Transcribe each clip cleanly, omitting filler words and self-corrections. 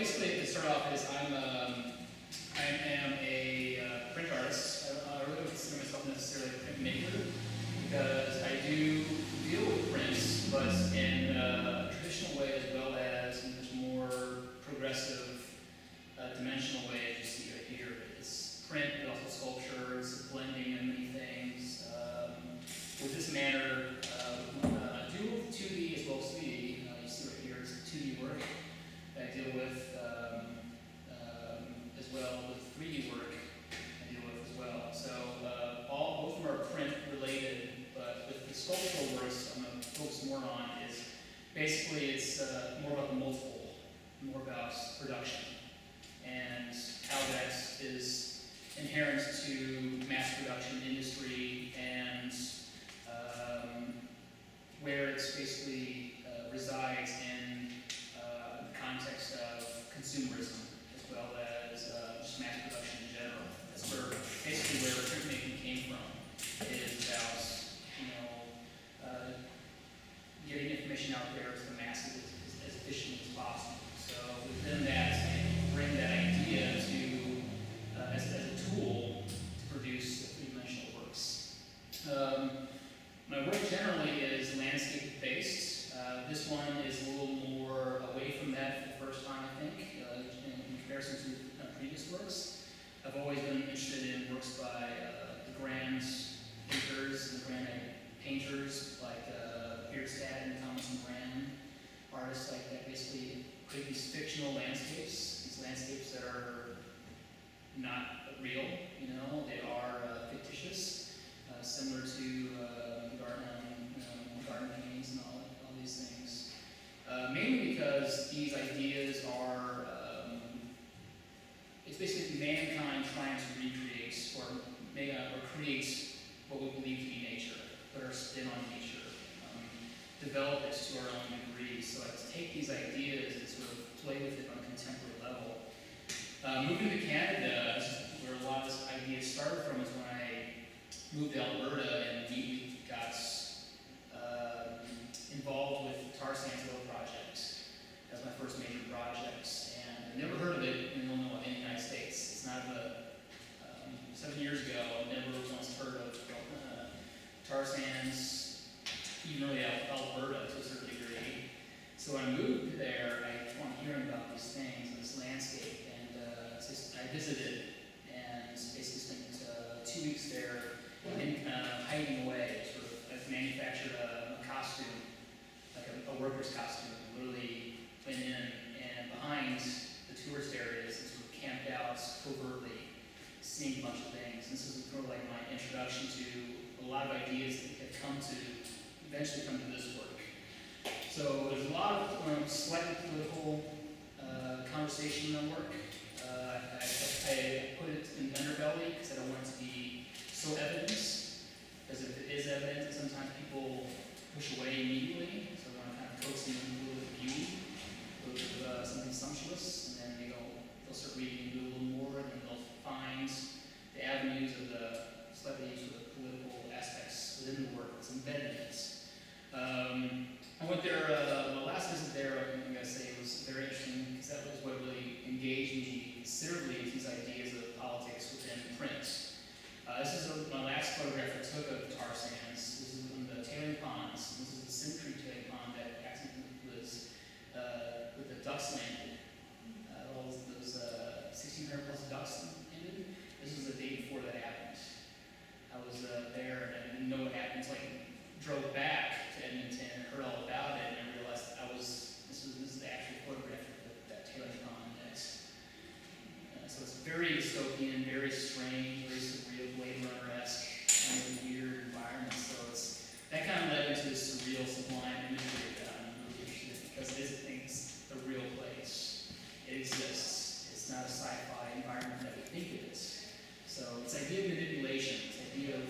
basically, to start off, is I am a print artist. I really don't consider myself necessarily a print maker because I do deal with prints, but in a traditional way as well as in this more progressive, dimensional way, as you see right here. It's print, but also sculpture. It's a blending of many things. With this manner, I deal with 2D as well as 3D. You see right here, it's 2D work that I deal with, as well with 3D work I deal with as well. So both of them are print related, but with the sculptural works I'm going to focus more on is basically it's more about the multiple, more about production, and how that is inherent to mass production industry and where it's basically resides in the context of consumerism as well as just mass production in general. That's where basically where printmaking came from. It is about getting information out there to the masses as efficiently as possible. So within that, I bring that idea to as a tool to produce three-dimensional works. My work generally is landscape based. This one is a little more away from that for the first time, I think, in comparison to previous works. I've always been interested in works by the grand thinkers, the grand painters like Berth and Brand, artists like that basically create these fictional landscapes, these landscapes that are not real, they are fictitious, similar to garden paintings and all these things. Mainly because these ideas are, it's basically mankind trying to recreate or create what we believe to be nature, put our spin on nature, develop it to our own degree. So I take these ideas and sort of play with it on a contemporary level. Moving to Canada, where a lot of this idea started from, is when I moved to Alberta and immediately got involved with the tar sands oil project. That was my first major project, and I've never heard of it in Illinois, in the United States. It's not 7 years ago, I never once heard of tar sands, even really Alberta to a certain degree. So when I moved there, I kept on hearing about these things, this landscape, and I visited and basically spent 2 weeks there hiding away. Sort of, I've manufactured a costume, like a worker's costume, literally went in and behind the tourist areas and sort of camped out covertly, seeing a bunch of things. And this was sort of like my introduction to a lot of ideas that have eventually come to this work. So there's a lot of slightly political conversation in my work. I put it in the underbelly because I don't want it to be so evident, because if it is evident, sometimes people push away immediately. So I want to kind of coax them into a little bit of beauty, a little bit of something sumptuous, and then they'll start reading a little more, and then they'll find the avenues of the slightly sort of political aspects within the work that's embedded in it. I went there, the last visit there, I'm going to say, was very interesting because that was what really engaged me considerably with these ideas of politics within print. This is my last photograph I took of tar sands. This is in the tailing ponds. This is the Symmetry tailing pond that accidentally was with the ducks landed. All those 1,600 plus ducks ended. This was the day before that happened. I was there and I didn't know what happened until I drove back to Edmonton and heard all about it, and I realized this is the actual photograph of that tailing pond. So it's very dystopian, very strange, very surreal, Blade Runner-esque, kind of weird environment. So that kind of led into this surreal, sublime imagery that I'm really interested in, because it is a real place. It exists. It's not a sci-fi environment that we think it is. So it's idea of manipulation, it's idea of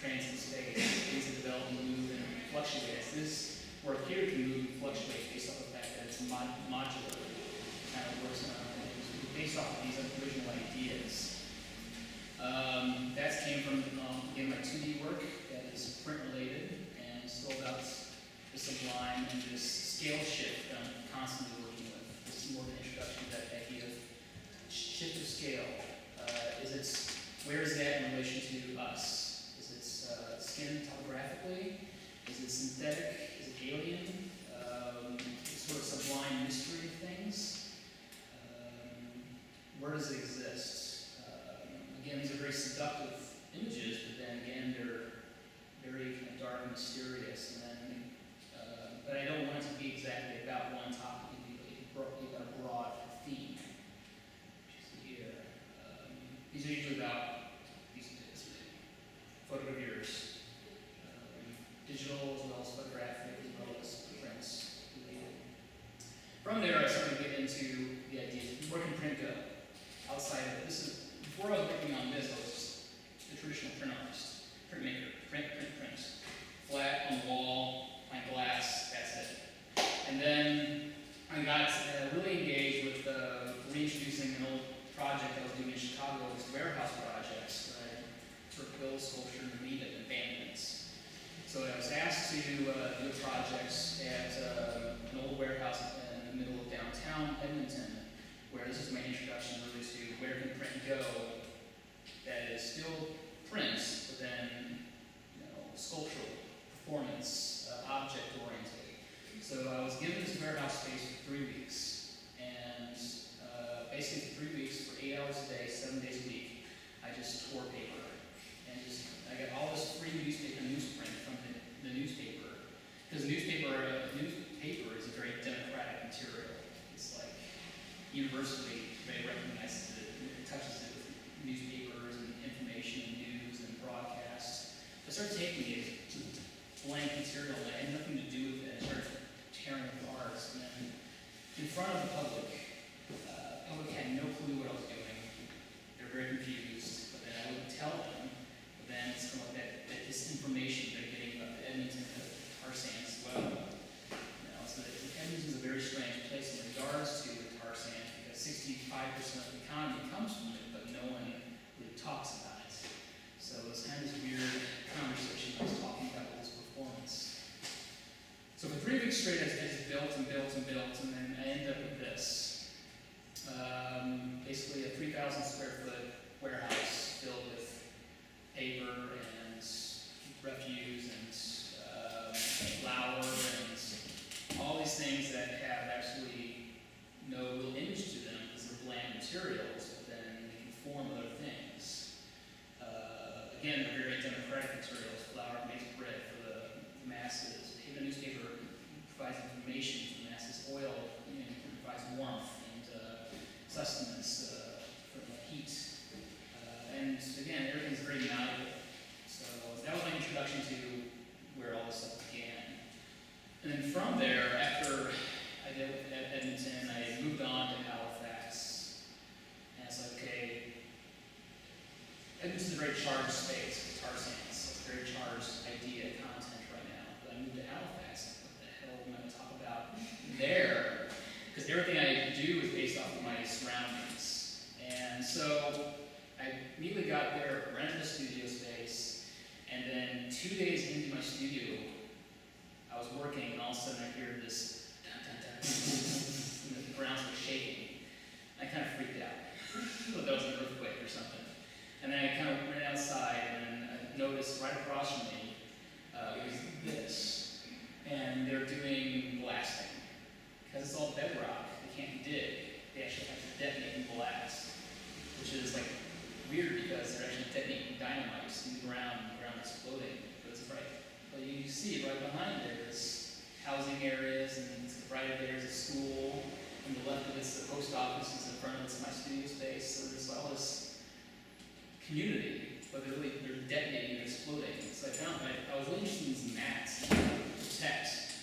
transit space, things that develop and move and fluctuate. This work here can move and fluctuate based off the fact that it's modular. It kind of works based off of these original ideas. That came from again, my 2D work that is print related and still about the sublime and this scale shift that I'm constantly working with. This is more of an introduction to that scale? Where is that in relation to us? Is it skin topographically? Is it synthetic? Is it alien? Sort of sublime mystery of things? Where does it exist? Again, these are very seductive images, but then again, they're very kind of dark and mysterious. And then, but I don't want it to be exactly about one topic. You've got a broad theme, which is here. These are usually about photographers, digital as well as photographic, as well as prints related. From there, I started to get into the idea of where can print go outside of it. This is before I was working on this. I was just a traditional print artist, printmaker, print. Flat on the wall, my glass, that's it. And then I got really engaged with reintroducing an old project I was doing in Chicago, these warehouse projects, where I sort of build sculpture and leave it in abandonments. So I was asked to do projects at an old warehouse in the middle of downtown Edmonton, where this is my introduction really to where can print go that is still prints, but then sculptural, performance, object-oriented. So I was given this warehouse space for 3 weeks, and basically for 3 weeks, for 8 hours a day, 7 days a week, I just tore paper. And I got all this free newsprint from the newspaper. Because newspaper is a very democratic material. It's like universally very recognized that it touches it with newspapers and information and news and broadcasts. I started taking it blank material that had nothing to do with it. I started tearing it apart. And then in front of the public had no clue what I was doing. They were very confused. But then I would tell them. But then it's kind of like that this information they're getting about the Edmonton tar sands as well. So Edmonton is a very strange place in regards to the tar sands because 65% of the economy comes from it, but no one really talks about it. So it was kind of this weird conversation I was talking about with this performance. So for 3 weeks straight, I just built, and then I ended up with this. Basically a 3,000 square foot warehouse filled with paper and refuse and flour and all these things that have absolutely no real image to them because they're bland materials, but then they can form other things. Again, they're very democratic materials. Flour makes bread for the masses. The newspaper provides information for the masses. Oil provides warmth and sustenance for the heat. And again, everything's very malleable. So that was my introduction to where all this stuff began. And then from there, after I did it at Edmonton, I moved on to Halifax. And it's like, okay, Edmonton's a very charged space with tar sands. It's a very charged idea, content right now. But I moved to Halifax. What the hell am I going to talk about there? Because everything I do is based off of my surroundings. And so I immediately got there, rented a studio space, and then 2 days into my studio, I was working, and all of a sudden I hear this dun, dun, dun, and the grounds were shaking. I kind of freaked out. I thought that was an earthquake or something. And then I kind of went outside, and I noticed right across from me, it was this. And they're doing blasting. Because it's all bedrock, they can't dig. They actually have to detonate and blast. Which is like weird because they're actually detonating dynamites in the ground exploding. But it's right. But you see right behind there's housing areas, and to the right of there is a school. On the left of it's the post office, and in front of it's my studio space. So there's all this community, but they're detonating and exploding. So I was really interested in these mats to protect,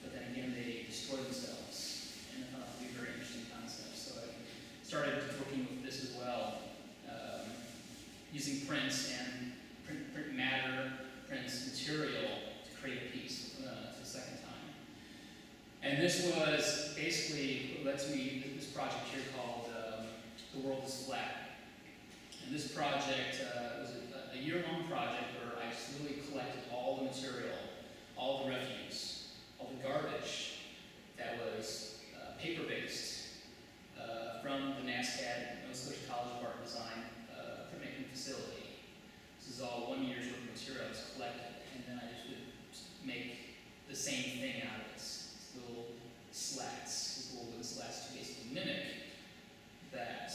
but then again they destroy themselves. And I thought that would be a very interesting concept. So I started working with this as well, using prints and print matter, prints material to create a piece for the second time. And this was basically what led to me this project here called The World is Flat. And this project was a year-long project where I just literally collected all the material, all the refuse, all the garbage that was paper-based from the NASCAD, Nova Scotia College of make the same thing out of it. These little slats, these little wooden slats to basically mimic that.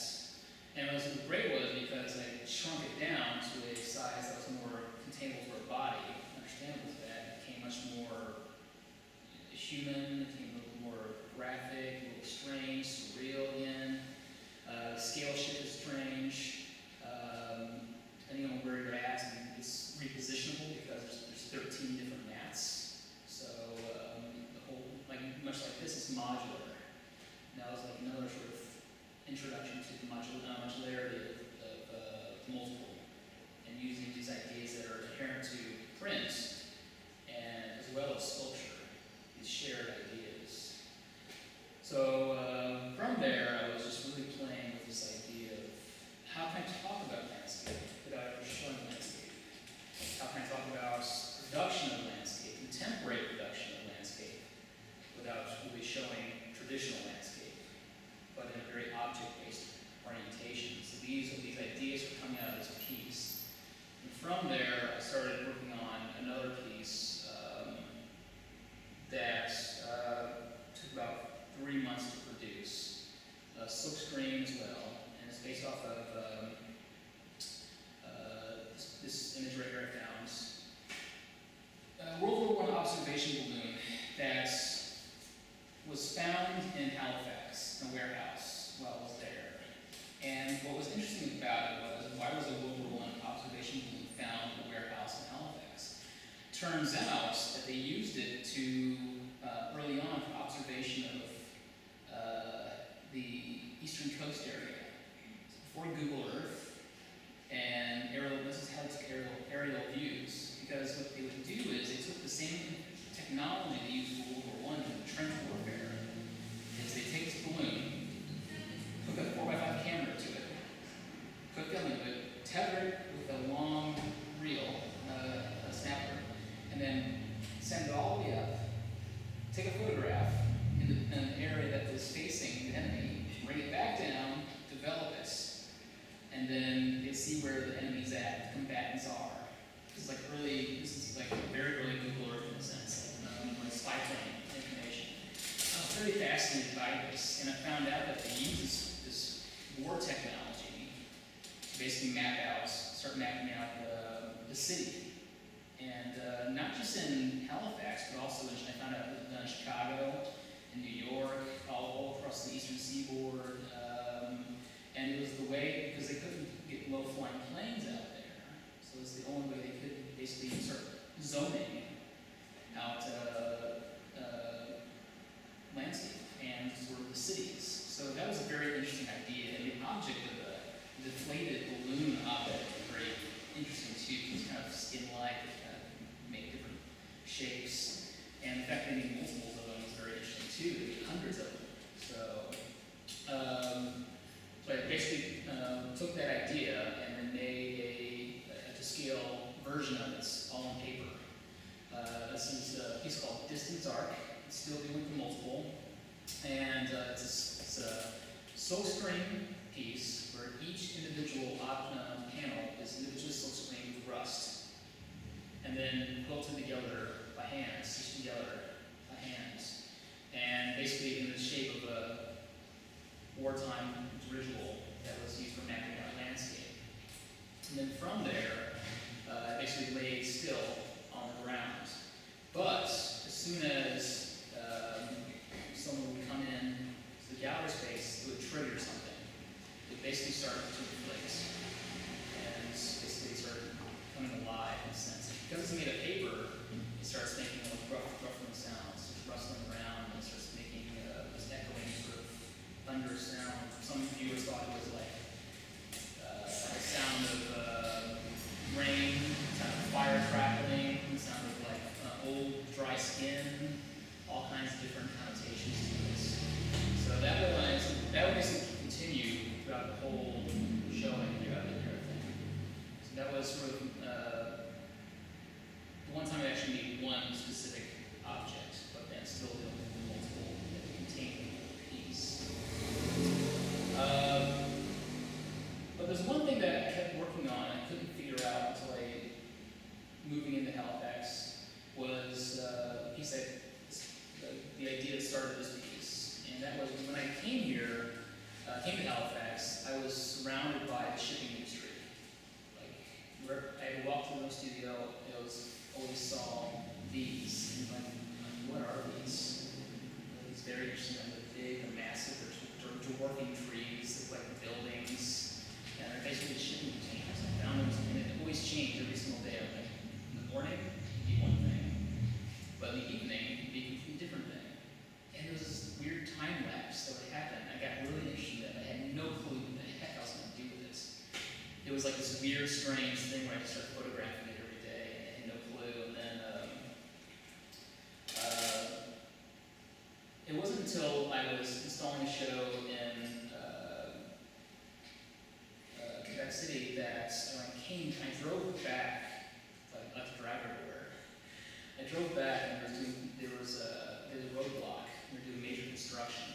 And what was great was because I shrunk it down to a size that was more containable for a body, understandable for that, it became much more human, it became a little more graphic, a little strange, surreal again. Scale shift is strange. Depending on where you're at, and it's repositionable because there's 13 different mats. So the whole, like much like this, is modular. And that was like another sort of introduction to the modularity of multiple, and using these ideas that are inherent to print, and as well as sculpture, these shared ideas. So from there, I was just really playing with this idea of how can I talk about landscape without ever showing landscape? How can I talk about production of landscape, contemporary production of landscape, without really showing traditional landscape, but in a very object-based orientation? So these ideas are coming out of this piece. And from there, I started working on another piece that took about 3 months to produce. Silkscreen as well, and it's based off of this image right here I found. World War I observation balloon that was found in Halifax, in a warehouse, while I was there. And what was interesting about it was, why was a World War I observation balloon found in a warehouse in Halifax? Turns out that they used it to, early on, for observation of the eastern coast area. Before Google Earth and this is how it's aerial views, because what they would do is they took the same technology they used in World War I in trench warfare. Is they take this balloon, hook a 4x5 camera to it, put them into it, tether it with a long reel, a snapper, and then send it all the way up, take a photograph in an area that was facing the enemy, bring it back down, develop it, and then they see where the enemy's at, the combatants are. This is like very early Google Earth in a sense, like spy plane information. I was really fascinated by this, and I found out that they use this war technology to basically start mapping out the city. And not just in Halifax, but also I found out it was done in Chicago, in New York, all across the eastern seaboard. And it was the way, because they couldn't get low-flying planes out there, so it's the only way they could basically start zoning out landscape and sort of the cities. So that was a very interesting idea, and the object of a deflated balloon object is very interesting too. It's kind of skin-like, it kind of make different shapes, and the fact that they need multiples of them is very interesting too. There's hundreds of them. So I basically took that idea and then made a to-scale version of it, all on paper. This is a piece called Distance Arc. It's still doing the multiple, and it's a silkscreen piece where each individual panel is individually silkscreened with rust, and then quilted together by hand, stitched together by hand, and basically in the shape of a wartime visual that was used for mapping out landscape. And then from there, basically laid still on the ground. But as soon as someone would come in to the gallery space, it would trigger something. It basically started to reflect, and basically started coming alive in a sense. Because it's made of paper, it starts making ruffling sounds, it's rustling around, and it starts making this echoing sort of thunder sound. Some viewers thought it was like the sound of rain, the sound of fire crackling, the sound of like old dry skin, all kinds of different connotations to this. So that would basically continue throughout the whole showing, throughout the entire thing. So that was sort of the one time I actually made one specific object, but then still dealing with multiple that contain the piece. But there's one thing that I kept working on was very interesting. They're big, they're massive, they're dwarfing trees, they're like buildings, and they're basically shipping containers. I found them, and it always changed every single day. Like in the morning, it'd be one thing, but in the evening, it'd be a completely different thing. And there was this weird time lapse that would happen. I got really interested in it. I had no clue what the heck I was going to do with this. It was like this weird, strange thing where I just started photographing it every day, and I had no clue. And then it wasn't until I was installing a show in Quebec City that when I drove back, like I had to drive everywhere. I drove back and there was a roadblock. We were doing major construction,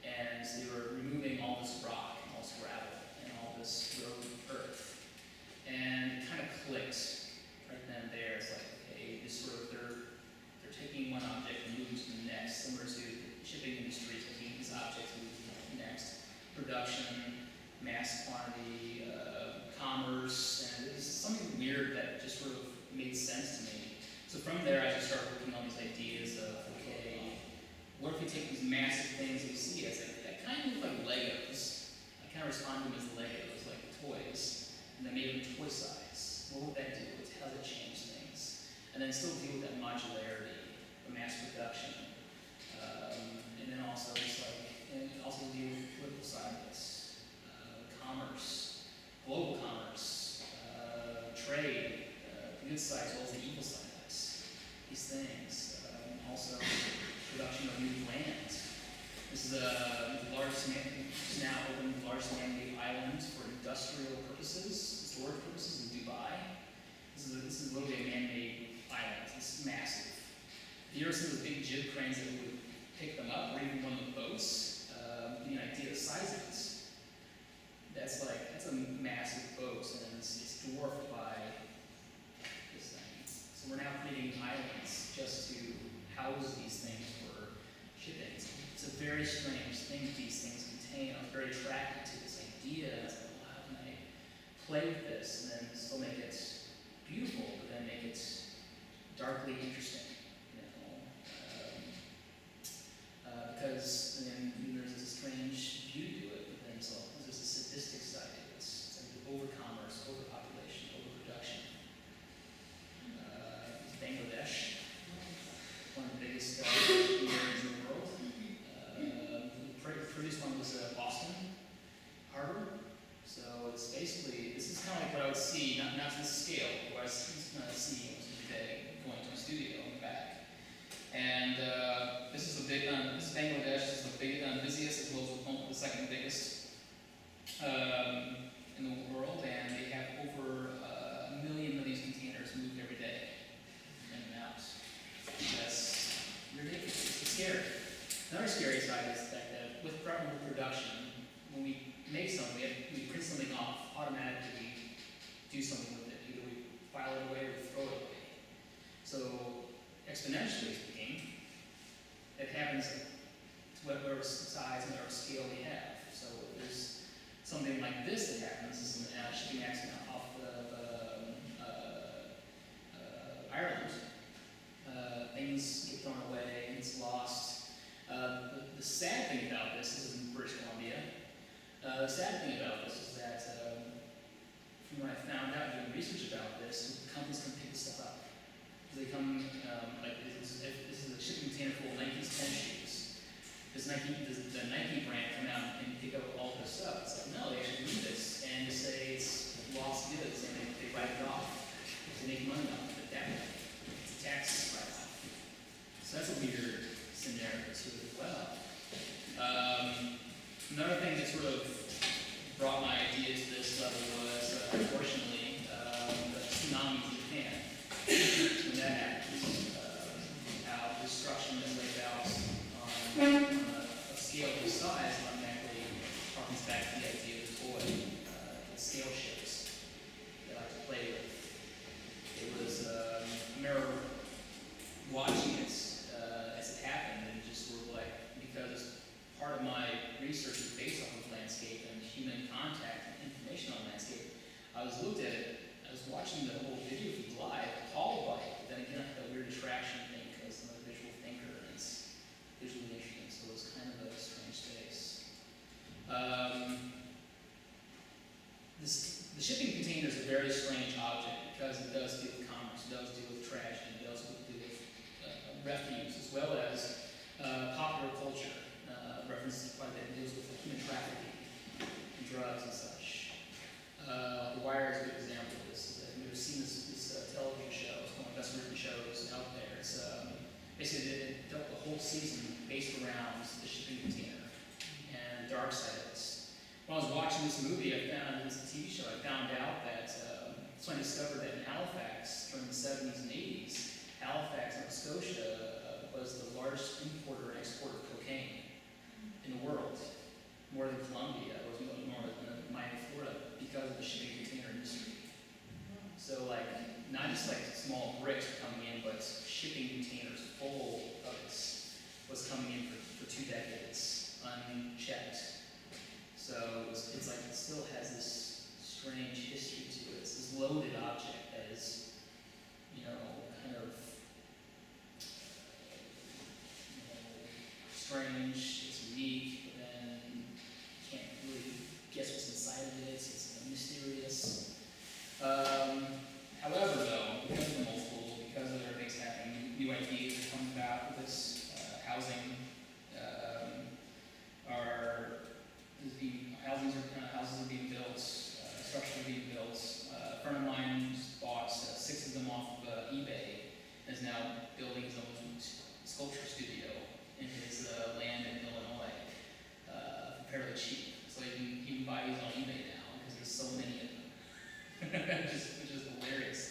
and they were removing all this rock, and all this gravel, and all this road earth. And it kind of clicked right then and there. It's like, okay, this sort of they're taking one object and moving to the next, similar to the shipping industry, taking these objects and moving to the next. Production, mass quantity, commerce, and it was something weird that just sort of made sense to me. So from there, I just started working on these ideas of, okay, what if we take these massive things that we see as that kind of look like Legos? I kind of respond to them as Legos, like toys, and then made them toy size. What would that do? How does it change things? And then still deal with that modularity, the mass production, and then also just and also deal with the political side of this, commerce, global commerce, trade, the good side as well as the evil side of this. These things, also production of new land. This is the largest now open, the largest man-made island for industrial purposes, storage purposes in Dubai. This is literally a man-made island. It's massive. If you ever see those big jib cranes that would pick them up, or even one of the boats, give you an idea of the size of it. That's a massive boat, and it's dwarfed by this thing. So we're now creating islands just to house these things for shipping. It's a very strange thing that these things contain. I was very attracted to this idea. I was like, well, how can I play with this and then still make it beautiful, but then make it darkly interesting? Because then there's this strange beauty to it, but then there's a sadistic side to it. It's like over-commerce, overpopulation, overproduction. Bangladesh, one of the biggest areas in the world. The previous one was Boston Harbor. So it's basically, this is kind of like what I would see, not to this scale, but what I see every day going to my studio and back. And this is Bangladesh. This is the busiest as well as the second biggest in the world, and they have over 1 million of these containers moved every day in and out. That's ridiculous. It's scary. Another scary side is that with production, when we make something, we print something off, automatically we do something with it. Either we file it away or we throw it away. So exponentially speaking, it happens to whatever size and whatever scale we have. So if there's something like this that happens, this is a shipping accident off of Ireland, things get thrown away, it's lost. The sad thing about this is in British Columbia. The sad thing about this is that from what I found out doing research about this, companies can pick this stuff up. They come, this is a shipping container full of Nike's tennis shoes. Does the Nike brand come out and pick up all this stuff? It's like, no, they actually do this and just say it's lost goods and they write it off to make money off of it that way. It's a tax write-off. So that's a weird scenario too as well. Another thing that sort of brought my idea to this level was, unfortunately, the tsunami in Japan. When that happens, how destruction is laid out on a scale of this size automatically harkens back to the idea of the toy, the scale ships that I like to play with. It was, I remember watching it as it happened, and just sort of like, because part of my research is based off of landscape and human contact and information on landscape, I was watching the whole video It's basically it dealt the whole season based around the shipping container and the dark side of it. When I was watching this movie, this TV show, I found out that, so I discovered that in Halifax during the 70s and 80s, Halifax, Nova Scotia was the largest importer and exporter of cocaine in the world, more than Colombia, or more than Miami, Florida, because of the shipping container industry. So like, not just like small bricks were coming in, but shipping containers full of it was coming in for 2 decades, unchecked. So it's like it still has this strange history to it. It's this loaded object that is, kind of strange, it's unique, but then you can't really guess what's inside of it. It's mysterious. However, though, because of the multiple, because of everything's happening, new ideas are coming about with this houses are being built, structures are being built. A friend of mine just bought 6 of them off of eBay and is now building his own sculpture studio in his land in Illinois, fairly cheap. So he can buy these on eBay now because there's so many of them, which is hilarious.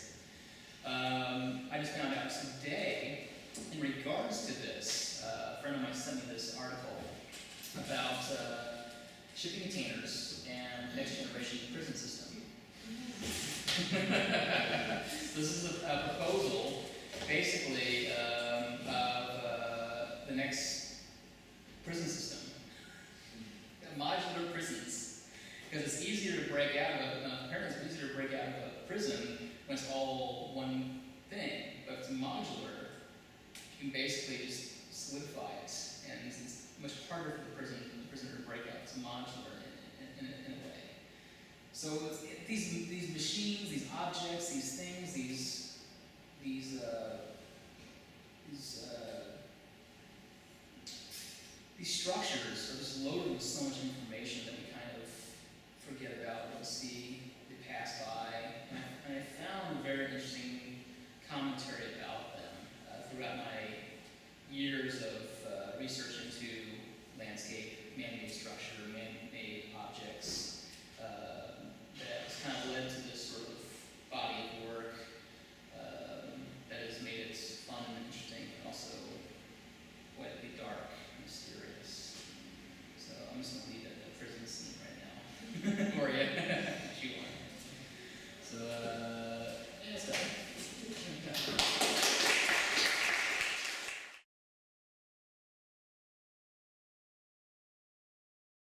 I just found out today, in regards to this, a friend of mine sent me this article about shipping containers and next generation prison system. This is a proposal, basically, of the next prison system. Modular prisons. Because it's easier to break out of, apparently it's easier to break out of a prison when it's all one thing. But if it's modular, you can basically just solidify it. And it's much harder for the prisoner to break out. It's modular in a way. So these machines, these objects, these things, these structures are just loaded with so much information that we kind of forget about, we don't see, they pass by. And I found a very interesting commentary about them throughout my years of research into landscape, man-made structure, man-made objects,